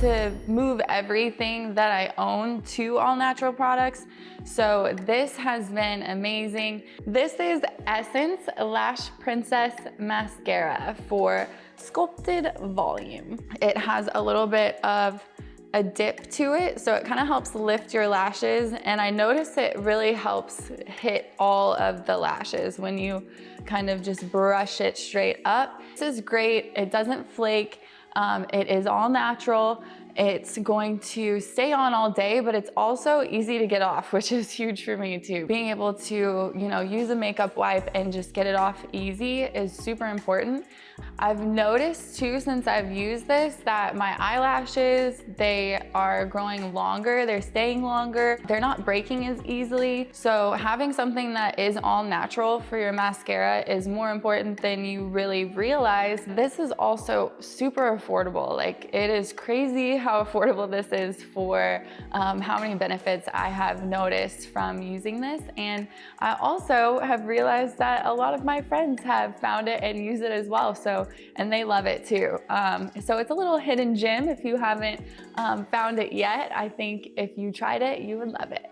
to move everything that I own to all natural products. So this has been amazing. This is Essence Lash Princess Mascara for Sculpted Volume. It has a little bit of a dip to it, so it kind of helps lift your lashes, and I notice it really helps hit all of the lashes when you kind of just brush it straight up. This is great. It doesn't flake. It is all natural. It's going to stay on all day, but it's also easy to get off, which is huge for me too. Being able to, use a makeup wipe and just get it off easy is super important. I've noticed too, since I've used this, that my eyelashes, they are growing longer, they're staying longer, they're not breaking as easily. So having something that is all natural for your mascara is more important than you really realize. This is also super affordable. Like, it is crazy how affordable this is for how many benefits I have noticed from using this. And I also have realized that a lot of my friends have found it and use it as well. And they love it too. So it's a little hidden gem if you haven't found it yet. I think if you tried it, you would love it.